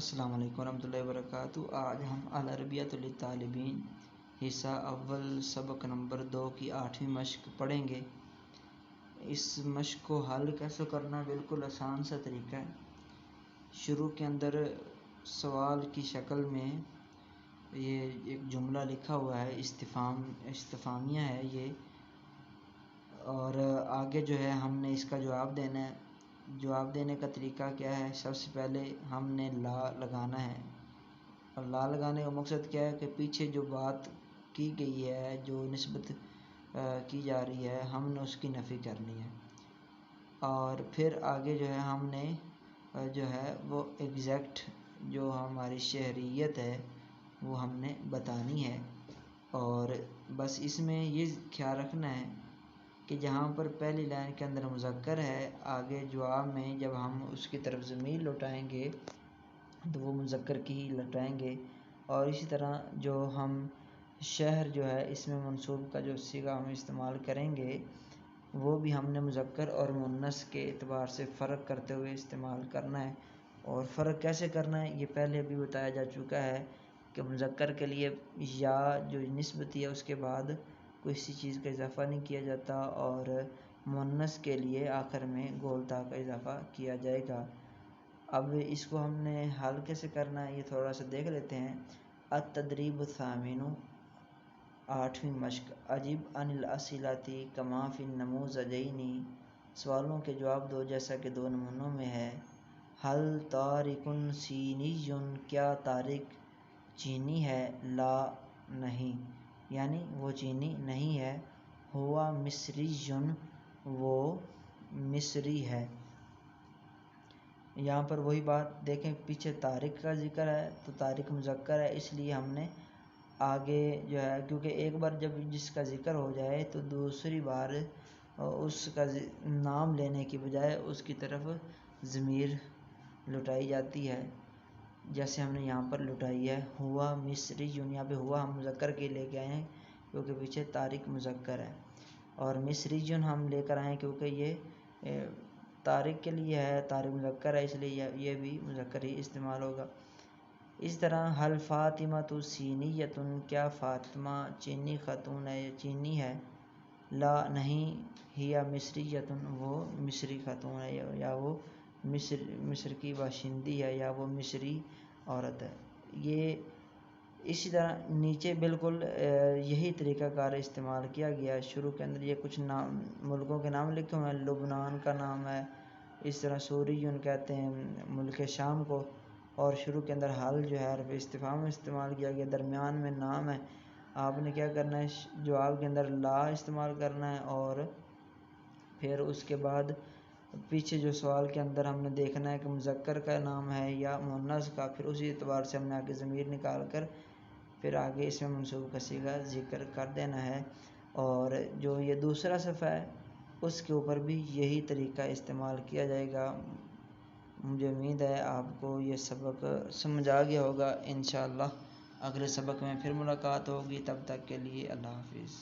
السلام علیکم ورحمۃ اللہ وبرکاتہ۔ آج ہم العربیۃ للطالبین حصہ اول سبق نمبر 2 کی 8ویں مشق پڑھیں گے۔ اس مشق کو حل کیسے کرنا، بالکل آسان سا طریقہ ہے۔ شروع کے اندر سوال کی شکل میں یہ ایک جملہ لکھا ہوا ہے، استفہامیہ ہے یہ، اور آگے جو ہے ہم نے اس کا جواب دینا ہے۔ جواب دینے کا طریقہ کیا ہے؟ سب سے پہلے ہم نے لا لگانا ہے، اور لا لگانے کا مقصد کیا ہے کہ پیچھے جو بات کی گئی ہے، جو نسبت کی جا رہی ہے، ہم نے اس کی نفی کرنی ہے۔ اور پھر آگے جو ہے ہم نے جو ہے وہ ایگزیکٹ جو ہماری شہریت ہے وہ ہم نے بتانی ہے۔ اور بس اس میں یہ خیال رکھنا ہے کہ جہاں پر پہلی لائن کے اندر مذکر ہے، آگے جواب میں جب ہم اس کی طرف ضمیر لوٹائیں گے تو وہ مذکر کی ہی لوٹائیں گے، اور اسی طرح جو ہم شہر جو ہے اس میں منصوب کا جو صیغہ ہم استعمال کریں گے وہ بھی ہم نے مذکر اور مؤنث کے اعتبار سے فرق کرتے ہوئے استعمال کرنا ہے۔ اور فرق کیسے کرنا ہے یہ پہلے بھی بتایا جا چکا ہے کہ مذکر کے لیے یا جو نسبتی ہے اس کے بعد کسی چیز کا اضافہ نہیں کیا جاتا، اور مؤنث کے لیے آخر میں گول تا کا اضافہ کیا جائے گا۔ اب اس کو ہم نے حل کیسے کرنا ہے یہ تھوڑا سا دیکھ لیتے ہیں۔ التدریب الثامن، 8ویں مشق۔ اجب عن الاسئلۃ کما فی النموذجین، سوالوں کے جواب دو جیسا کہ دو نمونوں میں ہے۔ هل طارق صینی، کیا طارق چینی ہے؟ لا، نہیں، یعنی وہ چینی نہیں ہے۔ ہوا مصری، وہ مصری ہے۔ یہاں پر وہی بات دیکھیں، پیچھے طارق کا ذکر ہے تو طارق مذکر ہے، اس لیے ہم نے آگے جو ہے، کیونکہ ایک بار جب جس کا ذکر ہو جائے تو دوسری بار اس کا نام لینے کی بجائے اس کی طرف ضمیر لٹائی جاتی ہے، جیسے ہم نے یہاں پر لٹائی ہے۔ ہوا مصری، یہاں پہ ہوا ہم مذکر کے لے کے آئے ہیں کیونکہ پیچھے طارق مذکر ہے، اور مصری ہم لے کر آئے کیونکہ یہ طارق کے لیے ہے، طارق مذکر ہے، اس لیے یہ بھی مذکر ہی استعمال ہوگا۔ اس طرح حل فاطمۃ صینیۃ، کیا فاطمہ چینی خاتون ہے یا چینی ہے؟ لا، نہیں، ہی مصریۃ، وہ مصری خاتون ہے یا وہ مصر کی باشندی ہے یا وہ مصری عورت ہے۔ یہ اسی طرح نیچے بالکل یہی طریقہ کار استعمال کیا گیا ہے۔ شروع کے اندر یہ کچھ نام ملکوں کے نام لکھے ہوئے ہیں، لبنان کا نام ہے، اس طرح سوری کہتے ہیں ملک شام کو، اور شروع کے اندر حل جو ہے حرف استفہام استعمال کیا گیا، درمیان میں نام ہے۔ آپ نے کیا کرنا ہے؟ جواب کے اندر لا استعمال کرنا ہے، اور پھر اس کے بعد پیچھے جو سوال کے اندر ہم نے دیکھنا ہے کہ مذکر کا نام ہے یا مؤنث کا، پھر اسی اعتبار سے ہم نے آگے ضمیر نکال کر پھر آگے اس میں منصوب کا صیغہ ذکر کر دینا ہے۔ اور جو یہ دوسرا صفحہ ہے اس کے اوپر بھی یہی طریقہ استعمال کیا جائے گا۔ مجھے امید ہے آپ کو یہ سبق سمجھ آ گیا ہوگا۔ انشاءاللہ اگلے سبق میں پھر ملاقات ہوگی، تب تک کے لیے اللہ حافظ۔